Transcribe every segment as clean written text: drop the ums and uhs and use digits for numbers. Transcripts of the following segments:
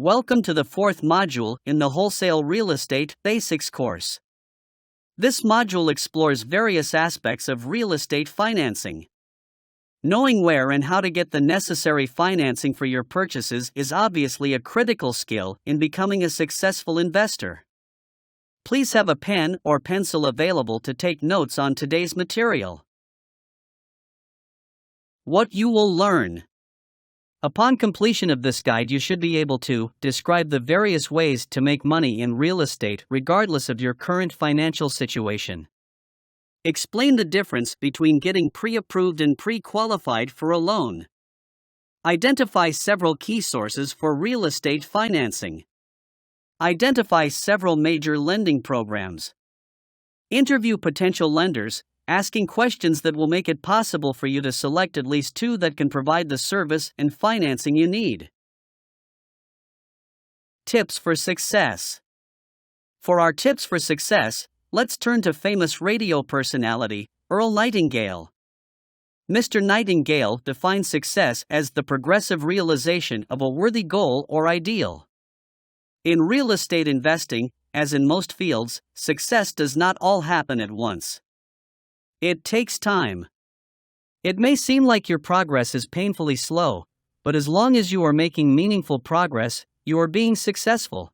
Welcome to the fourth module in the Wholesale Real Estate Basics course. This module explores various aspects of real estate financing. Knowing where and how to get the necessary financing for your purchases is obviously a critical skill in becoming a successful investor. Please have a pen or pencil available to take notes on today's material. What you will learn. Upon completion of this guide, you should be able to describe the various ways to make money in real estate regardless of your current financial situation. Explain the difference between getting pre-approved and pre-qualified for a loan. Identify several key sources for real estate financing. Identify several major lending programs. Interview potential lenders, asking questions that will make it possible for you to select at least two that can provide the service and financing you need. Tips for success. For our tips for success, let's turn to famous radio personality, Earl Nightingale. Mr. Nightingale defines success as the progressive realization of a worthy goal or ideal. In real estate investing, as in most fields, success does not all happen at once. It takes time. It may seem like your progress is painfully slow, but as long as you are making meaningful progress, you are being successful.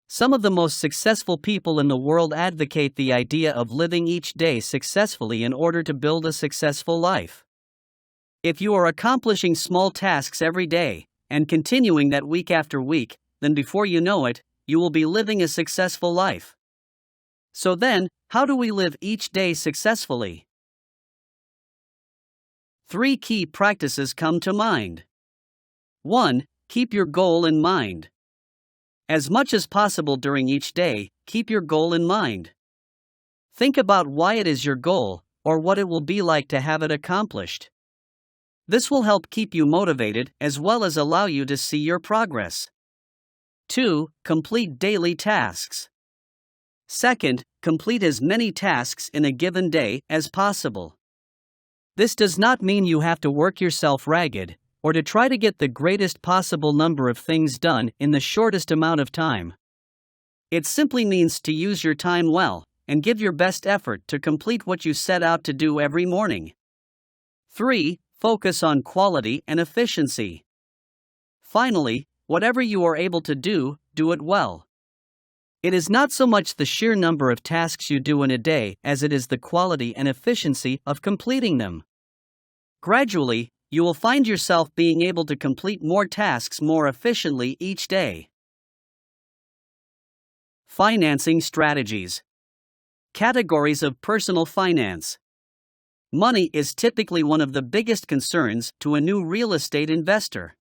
Some of the most successful people in the world advocate the idea of living each day successfully in order to build a successful life. If you are accomplishing small tasks every day, and continuing that week after week, then before you know it, you will be living a successful life. So then, how do we live each day successfully? 3 key practices come to mind. 1. Keep your goal in mind. As much as possible during each day, keep your goal in mind. Think about why it is your goal, or what it will be like to have it accomplished. This will help keep you motivated as well as allow you to see your progress. 2. Complete daily tasks. Second, complete as many tasks in a given day as possible. This does not mean you have to work yourself ragged, or to try to get the greatest possible number of things done in the shortest amount of time. It simply means to use your time well, and give your best effort to complete what you set out to do every morning. 3. Focus on quality and efficiency. Finally, whatever you are able to do, do it well. It is not so much the sheer number of tasks you do in a day as it is the quality and efficiency of completing them. Gradually, you will find yourself being able to complete more tasks more efficiently each day. Financing strategies. Categories of personal finance. Money is typically one of the biggest concerns to a new real estate investor.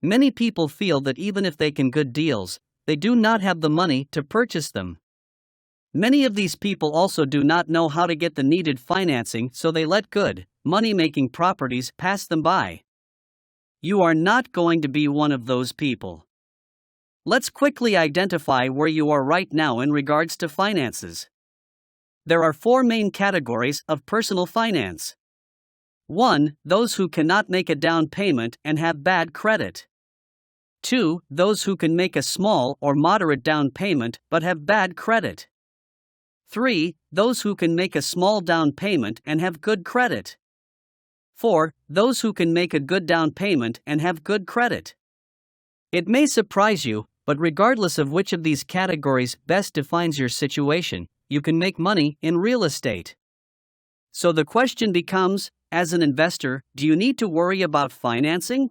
Many people feel that even if they can get deals, they do not have the money to purchase them. Many of these people also do not know how to get the needed financing, so they let good, money-making properties pass them by. You are not going to be one of those people. Let's quickly identify where you are right now in regards to finances. There are 4 main categories of personal finance. 1. Those who cannot make a down payment and have bad credit. 2. Those who can make a small or moderate down payment but have bad credit. 3. Those who can make a small down payment and have good credit. 4. Those who can make a good down payment and have good credit. It may surprise you, but regardless of which of these categories best defines your situation, you can make money in real estate. So the question becomes, as an investor, do you need to worry about financing?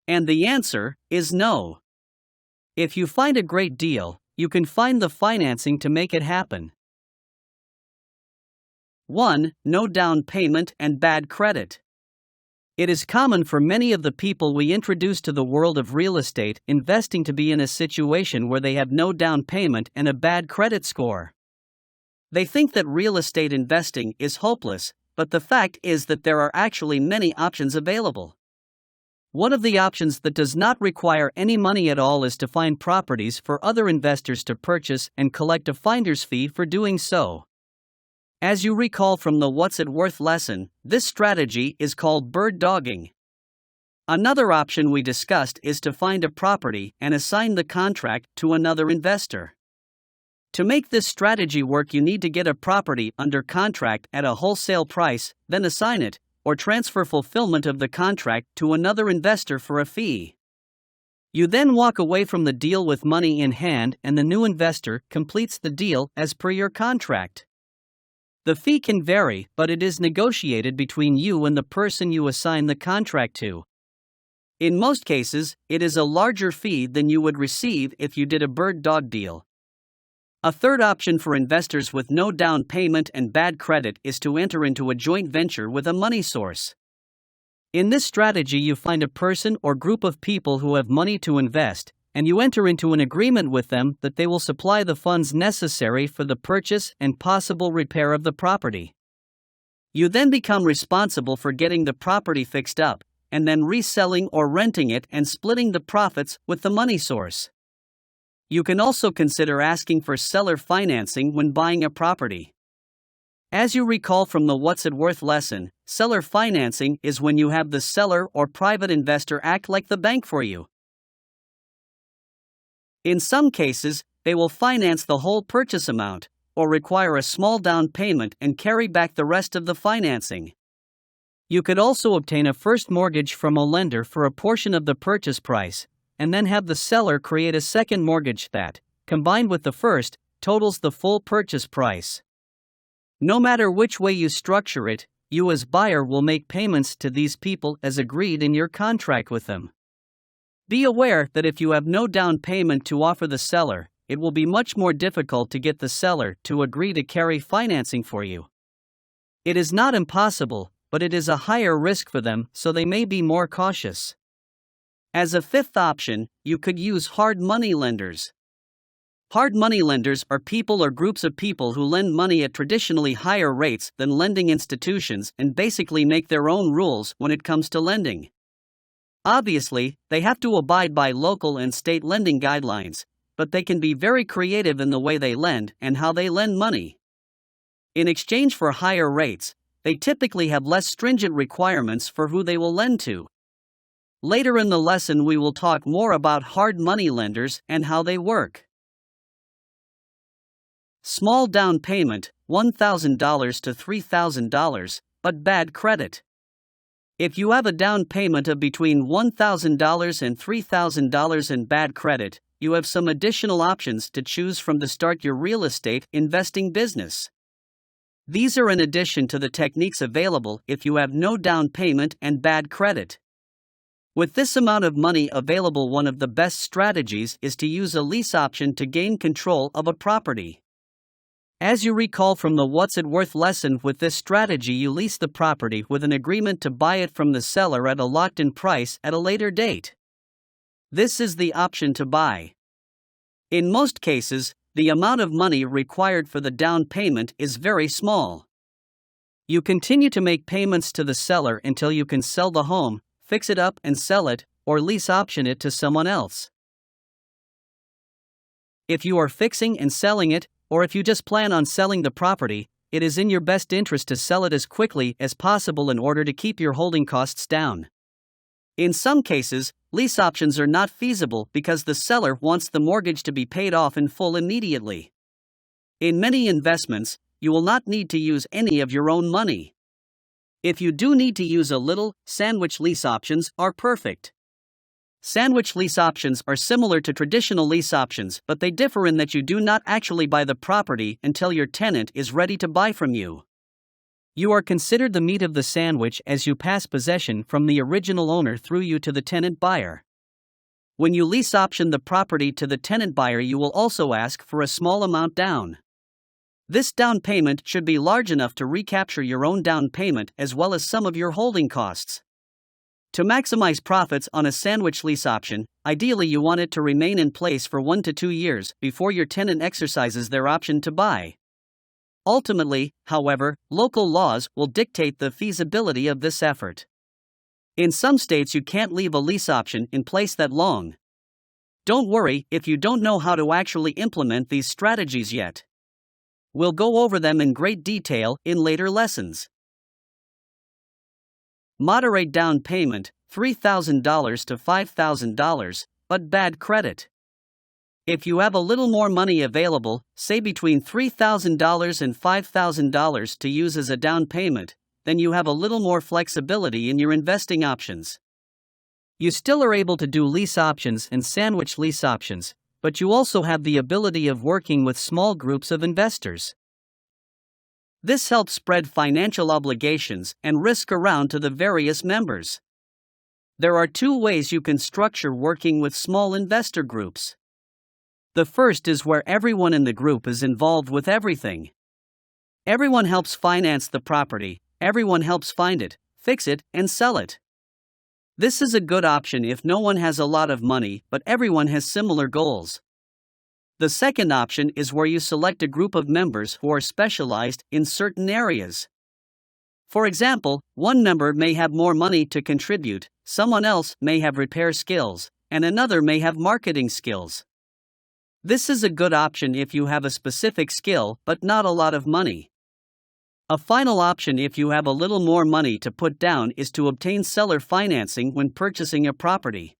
And the answer is no. If you find a great deal, you can find the financing to make it happen. 1. No down payment and bad credit. It is common for many of the people we introduce to the world of real estate investing to be in a situation where they have no down payment and a bad credit score. They think that real estate investing is hopeless, but the fact is that there are actually many options available. One of the options that does not require any money at all is to find properties for other investors to purchase and collect a finder's fee for doing so. As you recall from the What's It Worth lesson, this strategy is called bird dogging. Another option we discussed is to find a property and assign the contract to another investor. To make this strategy work, you need to get a property under contract at a wholesale price, then assign it, or transfer fulfillment of the contract to another investor for a fee. You then walk away from the deal with money in hand, and the new investor completes the deal as per your contract. The fee can vary, but it is negotiated between you and the person you assign the contract to. In most cases, it is a larger fee than you would receive if you did a bird-dog deal. A third option for investors with no down payment and bad credit is to enter into a joint venture with a money source. In this strategy, you find a person or group of people who have money to invest, and you enter into an agreement with them that they will supply the funds necessary for the purchase and possible repair of the property. You then become responsible for getting the property fixed up, and then reselling or renting it and splitting the profits with the money source. You can also consider asking for seller financing when buying a property. As you recall from the What's It Worth lesson, seller financing is when you have the seller or private investor act like the bank for you. In some cases, they will finance the whole purchase amount, or require a small down payment and carry back the rest of the financing. You could also obtain a first mortgage from a lender for a portion of the purchase price, and then have the seller create a second mortgage that, combined with the first, totals the full purchase price. No matter which way you structure it, you as buyer will make payments to these people as agreed in your contract with them. Be aware that if you have no down payment to offer the seller, it will be much more difficult to get the seller to agree to carry financing for you. It is not impossible, but it is a higher risk for them, so they may be more cautious. As a fifth option, you could use hard money lenders. Hard money lenders are people or groups of people who lend money at traditionally higher rates than lending institutions and basically make their own rules when it comes to lending. Obviously, they have to abide by local and state lending guidelines, but they can be very creative in the way they lend and how they lend money. In exchange for higher rates, they typically have less stringent requirements for who they will lend to. Later in the lesson, we will talk more about hard money lenders and how they work. Small down payment, $1,000 to $3,000, but bad credit. If you have a down payment of between $1,000 and $3,000 in bad credit, you have some additional options to choose from to start your real estate investing business. These are in addition to the techniques available if you have no down payment and bad credit. With this amount of money available, one of the best strategies is to use a lease option to gain control of a property. As you recall from the What's It Worth lesson, with this strategy you lease the property with an agreement to buy it from the seller at a locked-in price at a later date. This is the option to buy. In most cases, the amount of money required for the down payment is very small. You continue to make payments to the seller until you can sell the home, fix it up and sell it, or lease option it to someone else. If you are fixing and selling it, or if you just plan on selling the property, it is in your best interest to sell it as quickly as possible in order to keep your holding costs down. In some cases, lease options are not feasible because the seller wants the mortgage to be paid off in full immediately. In many investments, you will not need to use any of your own money. If you do need to use a little, sandwich lease options are perfect. Sandwich lease options are similar to traditional lease options, but they differ in that you do not actually buy the property until your tenant is ready to buy from you. You are considered the meat of the sandwich as you pass possession from the original owner through you to the tenant buyer. When you lease option the property to the tenant buyer, you will also ask for a small amount down. This down payment should be large enough to recapture your own down payment as well as some of your holding costs. To maximize profits on a sandwich lease option, ideally you want it to remain in place for 1 to 2 years before your tenant exercises their option to buy. Ultimately, however, local laws will dictate the feasibility of this effort. In some states you can't leave a lease option in place that long. Don't worry if you don't know how to actually implement these strategies yet. We'll go over them in great detail in later lessons. Moderate down payment, $3,000 to $5,000, but bad credit. If you have a little more money available, say between $3,000 and $5,000 to use as a down payment, then you have a little more flexibility in your investing options. You still are able to do lease options and sandwich lease options, but you also have the ability of working with small groups of investors. This helps spread financial obligations and risk around to the various members. There are two ways you can structure working with small investor groups. The first is where everyone in the group is involved with everything. Everyone helps finance the property, everyone helps find it, fix it, and sell it. This is a good option if no one has a lot of money but everyone has similar goals. The second option is where you select a group of members who are specialized in certain areas. For example, one member may have more money to contribute, someone else may have repair skills, and another may have marketing skills. This is a good option if you have a specific skill but not a lot of money. A final option if you have a little more money to put down is to obtain seller financing when purchasing a property.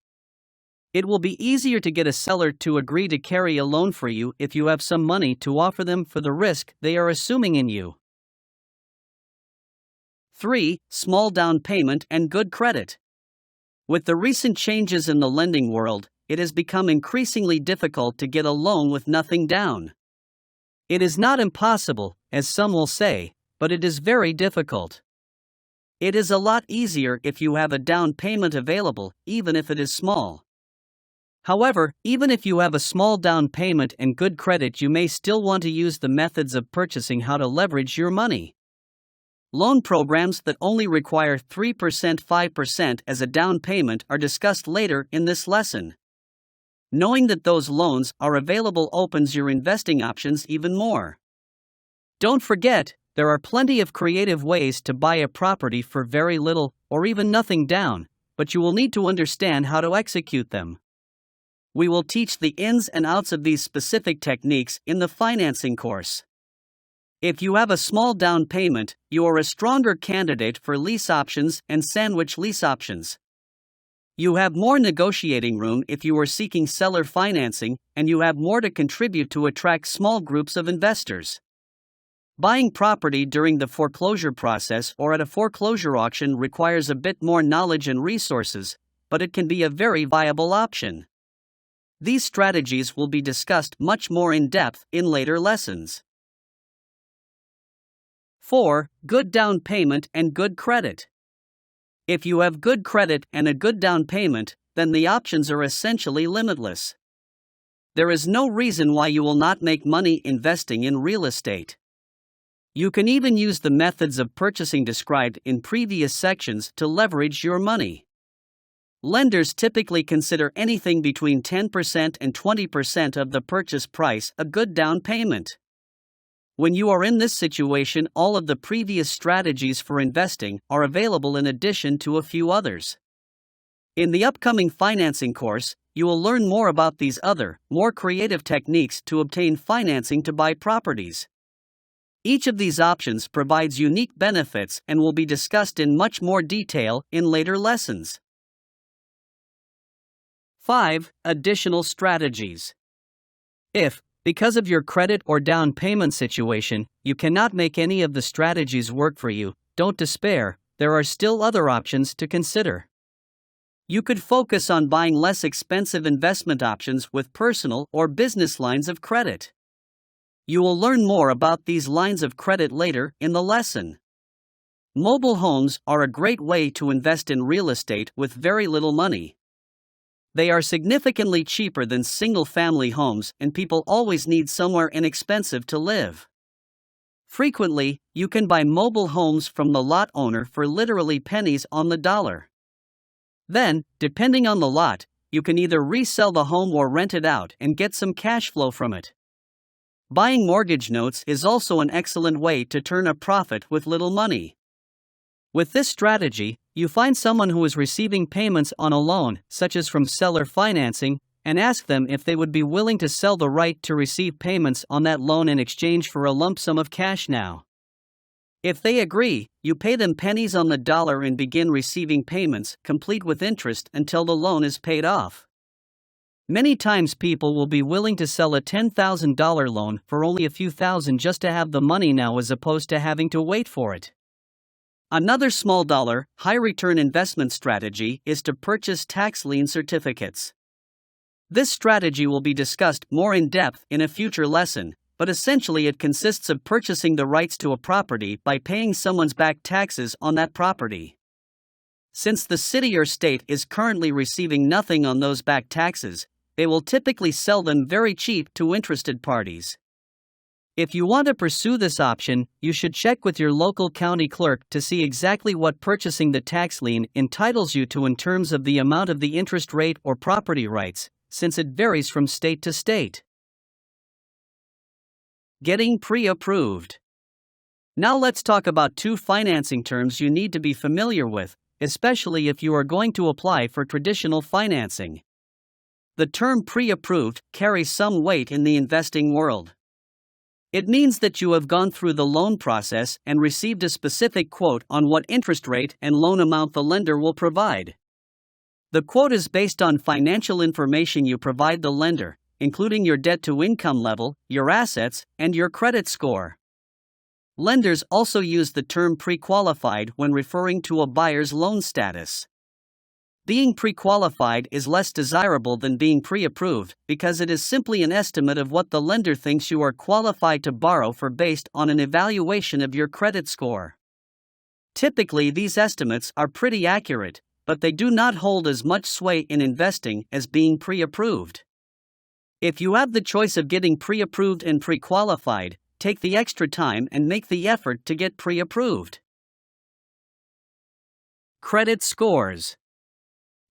It will be easier to get a seller to agree to carry a loan for you if you have some money to offer them for the risk they are assuming in you. 3. Small down payment and good credit. With the recent changes in the lending world, it has become increasingly difficult to get a loan with nothing down. It is not impossible, as some will say, but it is very difficult. It is a lot easier if you have a down payment available, even if it is small. However, even if you have a small down payment and good credit, you may still want to use the methods of purchasing how to leverage your money. Loan programs that only require 3% 5% as a down payment are discussed later in this lesson. Knowing that those loans are available opens your investing options even more. Don't forget, there are plenty of creative ways to buy a property for very little or even nothing down, but you will need to understand how to execute them. We will teach the ins and outs of these specific techniques in the financing course. If you have a small down payment, you are a stronger candidate for lease options and sandwich lease options. You have more negotiating room if you are seeking seller financing, and you have more to contribute to attract small groups of investors. Buying property during the foreclosure process or at a foreclosure auction requires a bit more knowledge and resources, but it can be a very viable option. These strategies will be discussed much more in depth in later lessons. 4. Good down payment and good credit. If you have good credit and a good down payment, then the options are essentially limitless. There is no reason why you will not make money investing in real estate. You can even use the methods of purchasing described in previous sections to leverage your money. Lenders typically consider anything between 10% and 20% of the purchase price a good down payment. When you are in this situation, all of the previous strategies for investing are available in addition to a few others. In the upcoming financing course, you will learn more about these other, more creative techniques to obtain financing to buy properties. Each of these options provides unique benefits and will be discussed in much more detail in later lessons. 5. Additional strategies. If, because of your credit or down payment situation, you cannot make any of the strategies work for you, don't despair, there are still other options to consider. You could focus on buying less expensive investment options with personal or business lines of credit. You will learn more about these lines of credit later in the lesson. Mobile homes are a great way to invest in real estate with very little money. They are significantly cheaper than single-family homes, and people always need somewhere inexpensive to live. Frequently, you can buy mobile homes from the lot owner for literally pennies on the dollar. Then, depending on the lot, you can either resell the home or rent it out and get some cash flow from it. Buying mortgage notes is also an excellent way to turn a profit with little money. With this strategy, you find someone who is receiving payments on a loan, such as from seller financing, and ask them if they would be willing to sell the right to receive payments on that loan in exchange for a lump sum of cash now. If they agree, you pay them pennies on the dollar and begin receiving payments, complete with interest, until the loan is paid off. Many times people will be willing to sell a $10,000 loan for only a few thousand just to have the money now as opposed to having to wait for it. Another small dollar, high return investment strategy is to purchase tax lien certificates. This strategy will be discussed more in depth in a future lesson, but essentially it consists of purchasing the rights to a property by paying someone's back taxes on that property. Since the city or state is currently receiving nothing on those back taxes, they will typically sell them very cheap to interested parties. If you want to pursue this option, you should check with your local county clerk to see exactly what purchasing the tax lien entitles you to in terms of the amount of the interest rate or property rights, since it varies from state to state. Getting pre-approved. Now let's talk about two financing terms you need to be familiar with, especially if you are going to apply for traditional financing. The term pre-approved carries some weight in the investing world. It means that you have gone through the loan process and received a specific quote on what interest rate and loan amount the lender will provide. The quote is based on financial information you provide the lender, including your debt-to-income level, your assets, and your credit score. Lenders also use the term pre-qualified when referring to a buyer's loan status. Being pre-qualified is less desirable than being pre-approved because it is simply an estimate of what the lender thinks you are qualified to borrow for based on an evaluation of your credit score. Typically, these estimates are pretty accurate, but they do not hold as much sway in investing as being pre-approved. If you have the choice of getting pre-approved and pre-qualified, take the extra time and make the effort to get pre-approved. Credit scores.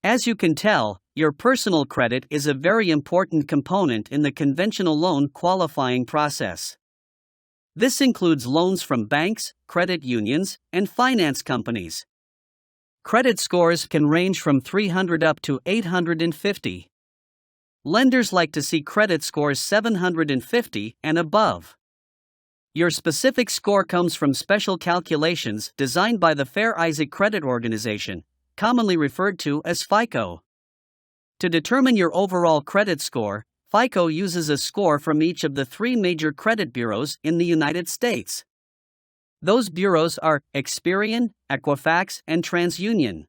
As you can tell, your personal credit is a very important component in the conventional loan qualifying process. This includes loans from banks, credit unions, and finance companies. Credit scores can range from 300 up to 850. Lenders like to see credit scores 750 and above. Your specific score comes from special calculations designed by the Fair Isaac Credit Organization, commonly referred to as FICO. To determine your overall credit score, FICO uses a score from each of the three major credit bureaus in the United States. Those bureaus are Experian, Equifax, and TransUnion.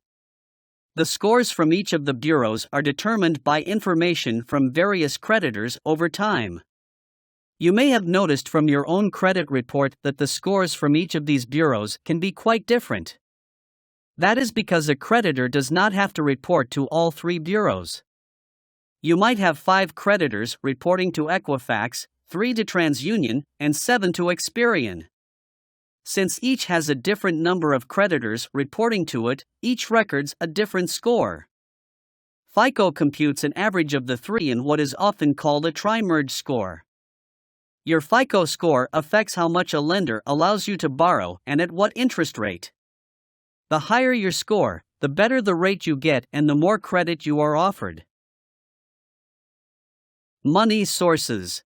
The scores from each of the bureaus are determined by information from various creditors over time. You may have noticed from your own credit report that the scores from each of these bureaus can be quite different. That is because a creditor does not have to report to all three bureaus. You might have 5 creditors reporting to Equifax, 3 to TransUnion, and 7 to Experian. Since each has a different number of creditors reporting to it, each records a different score. FICO computes an average of the 3 in what is often called a tri-merge score. Your FICO score affects how much a lender allows you to borrow and at what interest rate. The higher your score, the better the rate you get and the more credit you are offered. Money sources.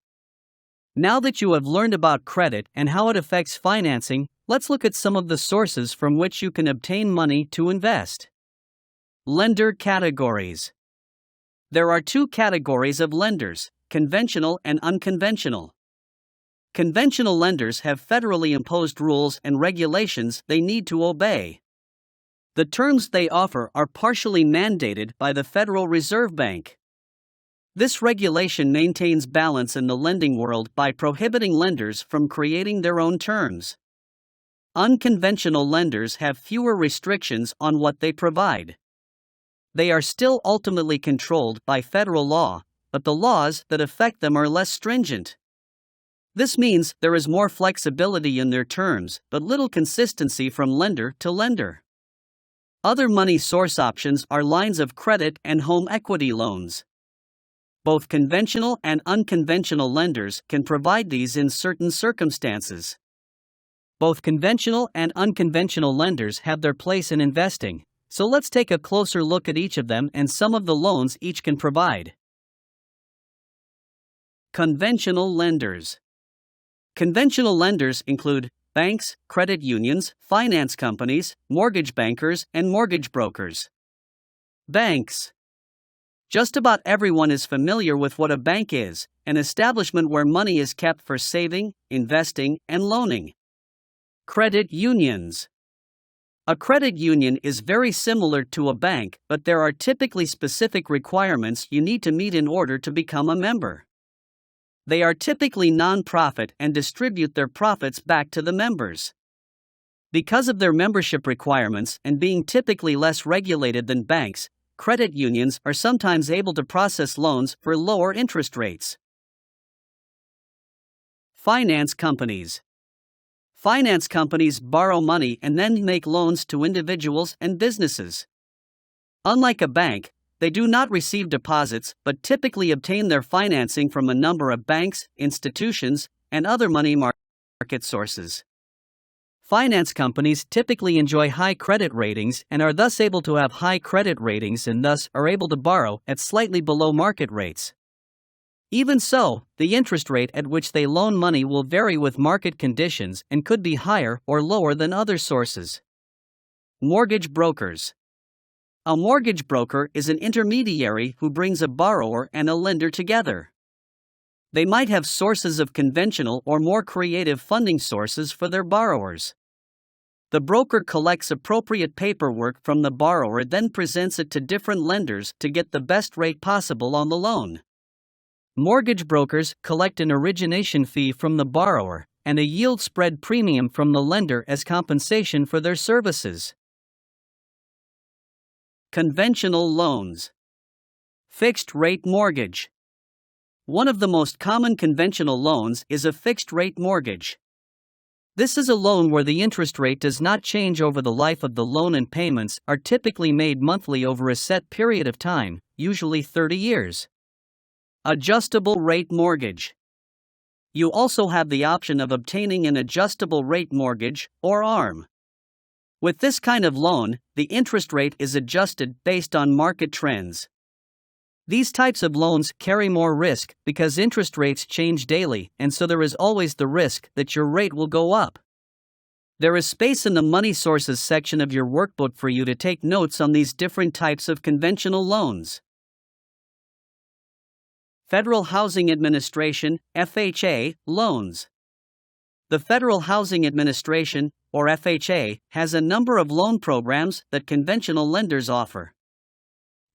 Now that you have learned about credit and how it affects financing, let's look at some of the sources from which you can obtain money to invest. Lender categories. There are 2 categories of lenders, conventional and unconventional. Conventional lenders have federally imposed rules and regulations they need to obey. The terms they offer are partially mandated by the Federal Reserve Bank. This regulation maintains balance in the lending world by prohibiting lenders from creating their own terms. Unconventional lenders have fewer restrictions on what they provide. They are still ultimately controlled by federal law, but the laws that affect them are less stringent. This means there is more flexibility in their terms, but little consistency from lender to lender. Other money source options are lines of credit and home equity loans. Both conventional and unconventional lenders can provide these in certain circumstances. Both conventional and unconventional lenders have their place in investing, so let's take a closer look at each of them and some of the loans each can provide. Conventional lenders. Conventional lenders include banks, credit unions, finance companies, mortgage bankers, and mortgage brokers. Banks. Just about everyone is familiar with what a bank is, an establishment where money is kept for saving, investing, and loaning. Credit unions. A credit union is very similar to a bank, but there are typically specific requirements you need to meet in order to become a member. They are typically non-profit and distribute their profits back to the members. Because of their membership requirements and being typically less regulated than banks, credit unions are sometimes able to process loans for lower interest rates. Finance companies. Finance companies borrow money and then make loans to individuals and businesses. Unlike a bank, they do not receive deposits but typically obtain their financing from a number of banks, institutions, and other money market sources. Finance companies typically enjoy high credit ratings and are thus able to have high credit ratings and thus are able to borrow at slightly below market rates. Even so, the interest rate at which they loan money will vary with market conditions and could be higher or lower than other sources. Mortgage brokers. A mortgage broker is an intermediary who brings a borrower and a lender together. They might have sources of conventional or more creative funding sources for their borrowers. The broker collects appropriate paperwork from the borrower and then presents it to different lenders to get the best rate possible on the loan. Mortgage brokers collect an origination fee from the borrower and a yield spread premium from the lender as compensation for their services. Conventional loans. Fixed-rate mortgage. One of the most common conventional loans is a fixed-rate mortgage. This is a loan where the interest rate does not change over the life of the loan and payments are typically made monthly over a set period of time, usually 30 years. Adjustable rate mortgage. You also have the option of obtaining an adjustable rate mortgage, or ARM. With this kind of loan, the interest rate is adjusted based on market trends. These types of loans carry more risk because interest rates change daily, and so there is always the risk that your rate will go up. There is space in the Money Sources section of your workbook for you to take notes on these different types of conventional loans. Federal Housing Administration, FHA, loans. The Federal Housing Administration, or FHA, has a number of loan programs that conventional lenders offer.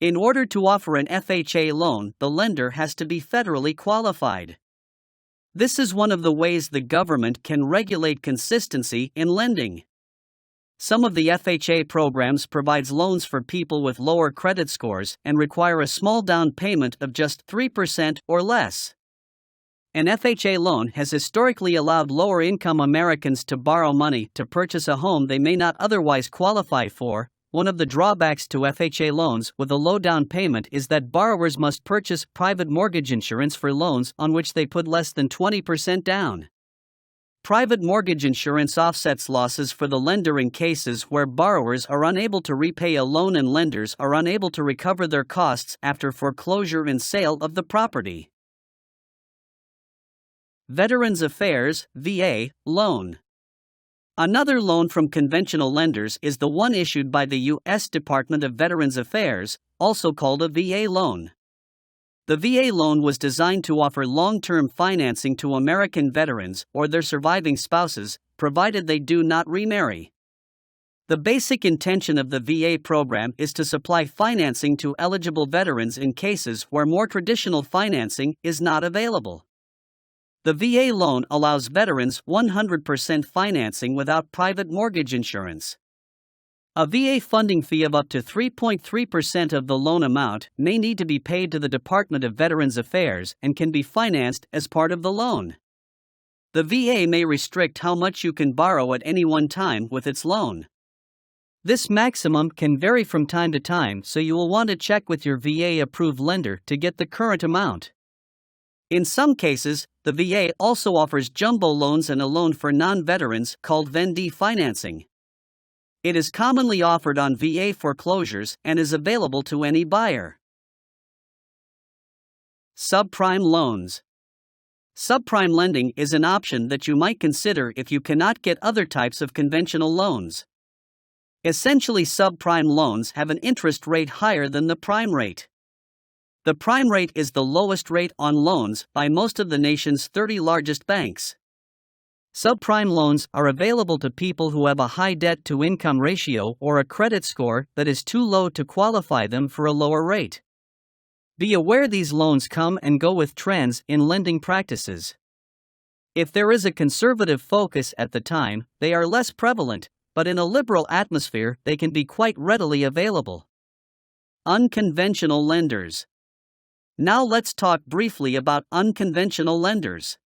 In order to offer an FHA loan, the lender has to be federally qualified. This is one of the ways the government can regulate consistency in lending. Some of the FHA programs provides loans for people with lower credit scores and require a small down payment of just 3% or less. An FHA loan has historically allowed lower-income Americans to borrow money to purchase a home they may not otherwise qualify for. One of the drawbacks to FHA loans with a low down payment is that borrowers must purchase private mortgage insurance for loans on which they put less than 20% down. Private mortgage insurance offsets losses for the lender in cases where borrowers are unable to repay a loan and lenders are unable to recover their costs after foreclosure and sale of the property. Veterans Affairs, VA, loan. Another loan from conventional lenders is the one issued by the U.S. Department of Veterans Affairs, also called a VA loan. The VA loan was designed to offer long-term financing to American veterans or their surviving spouses, provided they do not remarry. The basic intention of the VA program is to supply financing to eligible veterans in cases where more traditional financing is not available. The VA loan allows veterans 100% financing without private mortgage insurance. A VA funding fee of up to 3.3% of the loan amount may need to be paid to the Department of Veterans Affairs and can be financed as part of the loan. The VA may restrict how much you can borrow at any one time with its loan. This maximum can vary from time to time, so you will want to check with your VA-approved lender to get the current amount. In some cases, the VA also offers jumbo loans and a loan for non-veterans called vendee financing. It is commonly offered on VA foreclosures and is available to any buyer. Subprime loans. Subprime lending is an option that you might consider if you cannot get other types of conventional loans. Essentially, subprime loans have an interest rate higher than the prime rate. The prime rate is the lowest rate on loans by most of the nation's 30 largest banks. Subprime loans are available to people who have a high debt-to-income ratio or a credit score that is too low to qualify them for a lower rate. Be aware these loans come and go with trends in lending practices. If there is a conservative focus at the time, they are less prevalent, but in a liberal atmosphere they can be quite readily available. Unconventional lenders. Now let's talk briefly about unconventional lenders.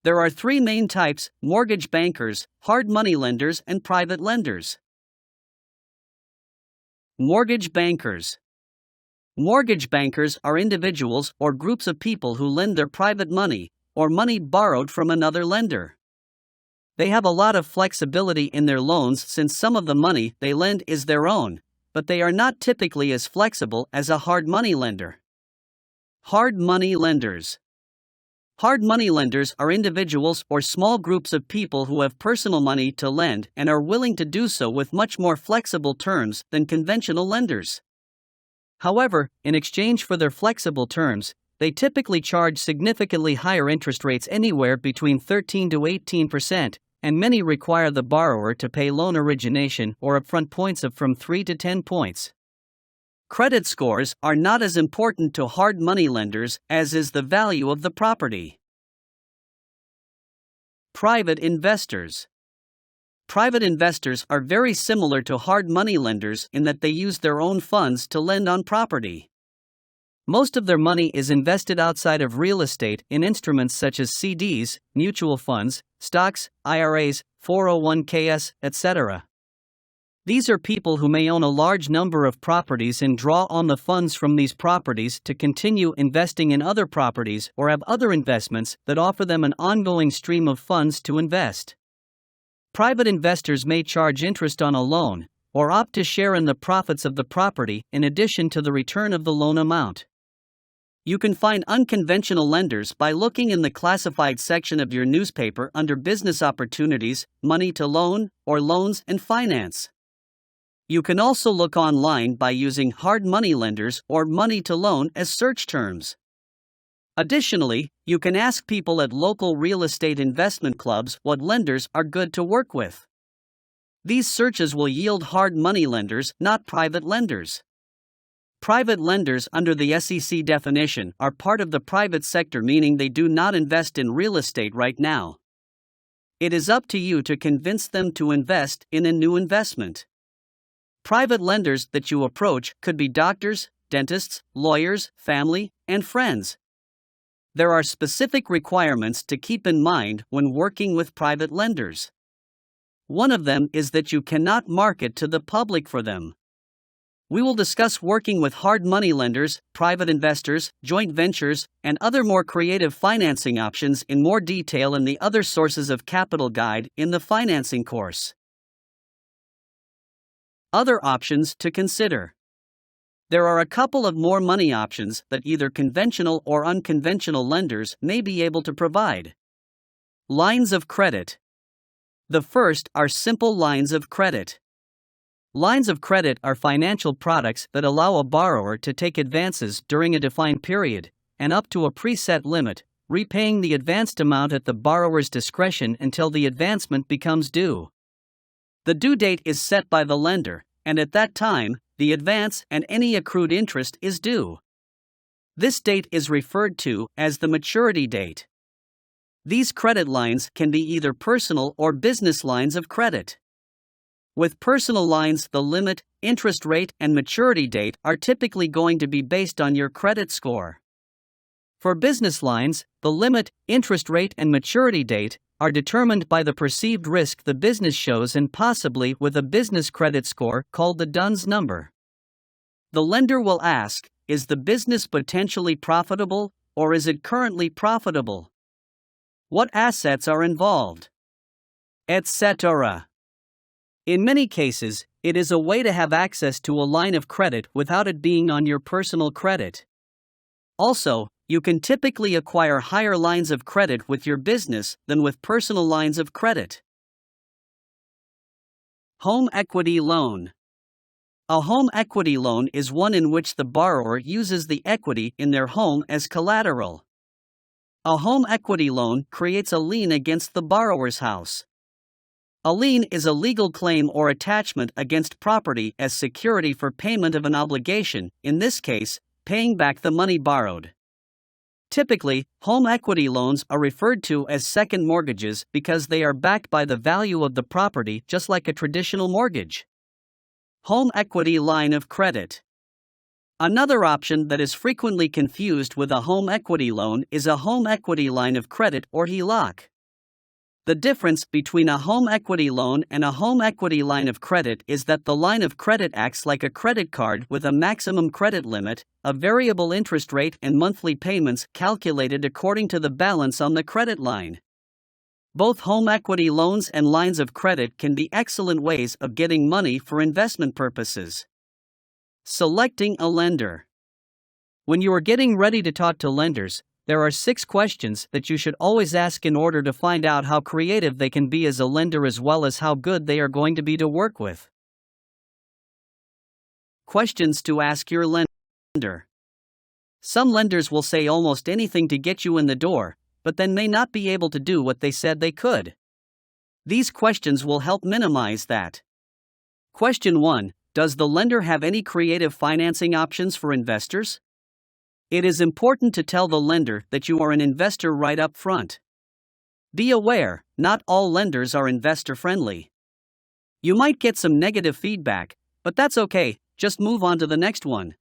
There are three main types: mortgage bankers, hard money lenders, and private lenders. Mortgage bankers. Mortgage bankers are individuals or groups of people who lend their private money, or money borrowed from another lender. They have a lot of flexibility in their loans since some of the money they lend is their own, but they are not typically as flexible as a hard money lender. Hard money lenders. Hard money lenders are individuals or small groups of people who have personal money to lend and are willing to do so with much more flexible terms than conventional lenders. However, in exchange for their flexible terms, they typically charge significantly higher interest rates, anywhere between 13 to 18%, and many require the borrower to pay loan origination or upfront points of from 3 to 10 points. Credit scores are not as important to hard money lenders as is the value of the property. Private investors. Private investors are very similar to hard money lenders in that they use their own funds to lend on property. Most of their money is invested outside of real estate in instruments such as CDs, mutual funds, stocks, IRAs, 401ks, etc. These are people who may own a large number of properties and draw on the funds from these properties to continue investing in other properties or have other investments that offer them an ongoing stream of funds to invest. Private investors may charge interest on a loan, or opt to share in the profits of the property in addition to the return of the loan amount. You can find unconventional lenders by looking in the classified section of your newspaper under Business Opportunities, Money to Loan, or Loans and Finance. You can also look online by using hard money lenders or money to loan as search terms. Additionally, you can ask people at local real estate investment clubs what lenders are good to work with. These searches will yield hard money lenders, not private lenders. Private lenders under the SEC definition are part of the private sector, meaning they do not invest in real estate right now. It is up to you to convince them to invest in a new investment. Private lenders that you approach could be doctors, dentists, lawyers, family, and friends. There are specific requirements to keep in mind when working with private lenders. One of them is that you cannot market to the public for them. We will discuss working with hard money lenders, private investors, joint ventures, and other more creative financing options in more detail in the Other Sources of Capital guide in the financing course. Other options to consider. There are a couple of more money options that either conventional or unconventional lenders may be able to provide. Lines of credit. The first are simple lines of credit. Lines of credit are financial products that allow a borrower to take advances during a defined period, and up to a preset limit, repaying the advanced amount at the borrower's discretion until the advancement becomes due. The due date is set by the lender, and at that time, the advance and any accrued interest is due. This date is referred to as the maturity date. These credit lines can be either personal or business lines of credit. With personal lines, the limit, interest rate, and maturity date are typically going to be based on your credit score. For business lines, the limit, interest rate, and maturity date are determined by the perceived risk the business shows and possibly with a business credit score called the Duns number. The lender will ask, is the business potentially profitable, or is it currently profitable? What assets are involved? Etc. In many cases, it is a way to have access to a line of credit without it being on your personal credit. Also, You can typically acquire higher lines of credit with your business than with personal lines of credit. Home equity loan. A home equity loan is one in which the borrower uses the equity in their home as collateral. A home equity loan creates a lien against the borrower's house. A lien is a legal claim or attachment against property as security for payment of an obligation, in this case, paying back the money borrowed. Typically, home equity loans are referred to as second mortgages because they are backed by the value of the property just like a traditional mortgage. Home equity line of credit. Another option that is frequently confused with a home equity loan is a home equity line of credit or HELOC. The difference between a home equity loan and a home equity line of credit is that the line of credit acts like a credit card with a maximum credit limit, a variable interest rate, and monthly payments calculated according to the balance on the credit line. Both home equity loans and lines of credit can be excellent ways of getting money for investment purposes. Selecting a lender. When you are getting ready to talk to lenders, there are 6 questions that you should always ask in order to find out how creative they can be as a lender as well as how good they are going to be to work with. Questions to ask your lender. Some lenders will say almost anything to get you in the door, but then may not be able to do what they said they could. These questions will help minimize that. Question 1. Does the lender have any creative financing options for investors? It is important to tell the lender that you are an investor right up front. Be aware, not all lenders are investor-friendly. You might get some negative feedback, but that's okay, just move on to the next one.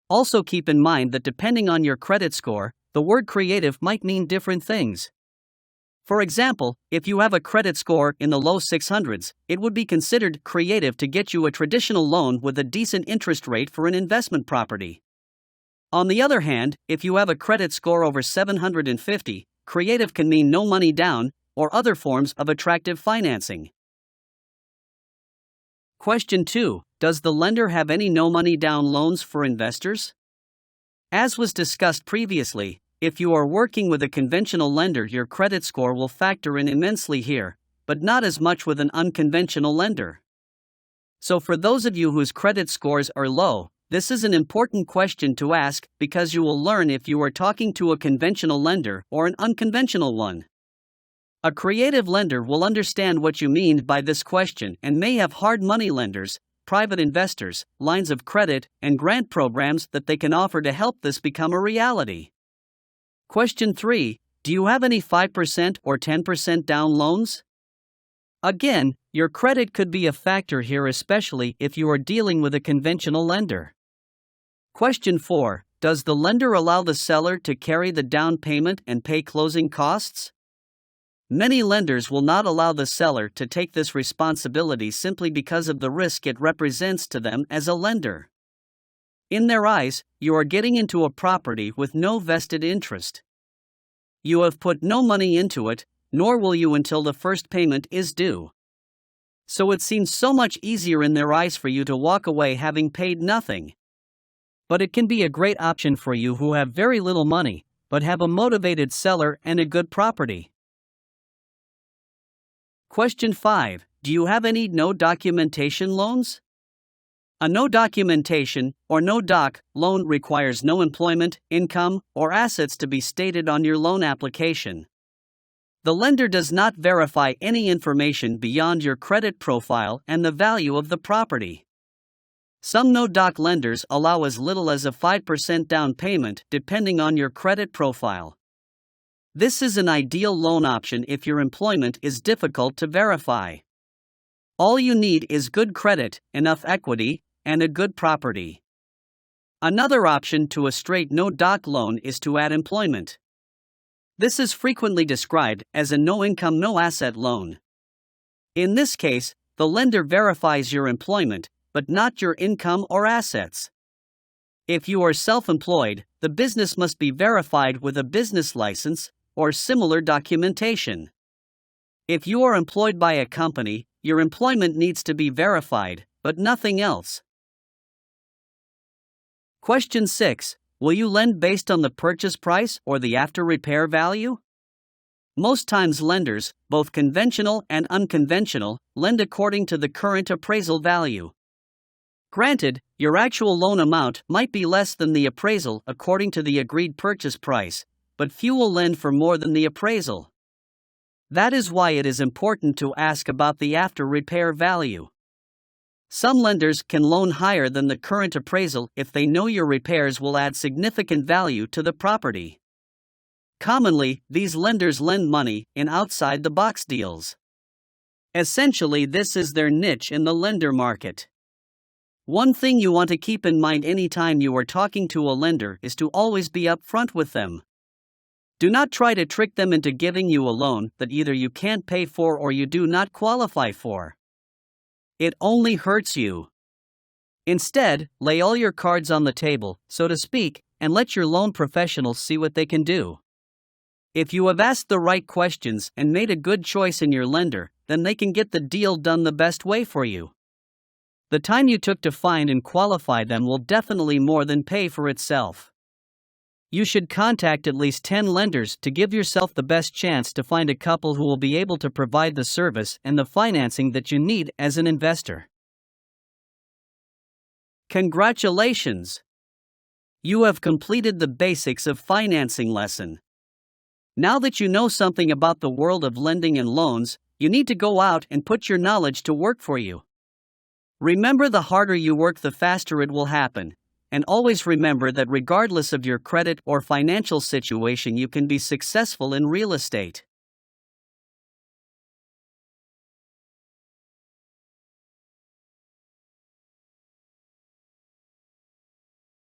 Also keep in mind that depending on your credit score, the word creative might mean different things. For example, if you have a credit score in the low 600s, it would be considered creative to get you a traditional loan with a decent interest rate for an investment property. On the other hand, if you have a credit score over 750, creative can mean no money down, or other forms of attractive financing. Question 2. Does the lender have any no money down loans for investors? As was discussed previously, if you are working with a conventional lender, your credit score will factor in immensely here, but not as much with an unconventional lender. So for those of you whose credit scores are low, this is an important question to ask because you will learn if you are talking to a conventional lender or an unconventional one. A creative lender will understand what you mean by this question and may have hard money lenders, private investors, lines of credit, and grant programs that they can offer to help this become a reality. Question 3. Do you have any 5% or 10% down loans? Again, your credit could be a factor here, especially if you are dealing with a conventional lender. Question 4. Does the lender allow the seller to carry the down payment and pay closing costs? Many lenders will not allow the seller to take this responsibility simply because of the risk it represents to them as a lender. In their eyes, you are getting into a property with no vested interest. You have put no money into it, nor will you until the first payment is due. So it seems so much easier in their eyes for you to walk away having paid nothing. But it can be a great option for you who have very little money, but have a motivated seller and a good property. Question 5. Do you have any no documentation loans? A no documentation, or no doc, loan requires no employment, income, or assets to be stated on your loan application. The lender does not verify any information beyond your credit profile and the value of the property. Some no-doc lenders allow as little as a 5% down payment depending on your credit profile. This is an ideal loan option if your employment is difficult to verify. All you need is good credit, enough equity, and a good property. Another option to a straight no-doc loan is to add employment. This is frequently described as a no-income no-asset loan. In this case, the lender verifies your employment, but not your income or assets. If you are self-employed, the business must be verified with a business license or similar documentation. If you are employed by a company, your employment needs to be verified, but nothing else. Question 6. Will you lend based on the purchase price or the after-repair value? Most times lenders, both conventional and unconventional, lend according to the current appraisal value. Granted, your actual loan amount might be less than the appraisal according to the agreed purchase price, but few will lend for more than the appraisal. That is why it is important to ask about the after-repair value. Some lenders can loan higher than the current appraisal if they know your repairs will add significant value to the property. Commonly, these lenders lend money in outside-the-box deals. Essentially, this is their niche in the lender market. One thing you want to keep in mind anytime you are talking to a lender is to always be upfront with them. Do not try to trick them into giving you a loan that either you can't pay for or you do not qualify for. It only hurts you. Instead, lay all your cards on the table, so to speak, and let your loan professionals see what they can do. If you have asked the right questions and made a good choice in your lender, then they can get the deal done the best way for you. The time you took to find and qualify them will definitely more than pay for itself. You should contact at least 10 lenders to give yourself the best chance to find a couple who will be able to provide the service and the financing that you need as an investor. Congratulations! You have completed the basics of financing lesson. Now that you know something about the world of lending and loans, you need to go out and put your knowledge to work for you. Remember, the harder you work, the faster it will happen. And always remember that regardless of your credit or financial situation, you can be successful in real estate.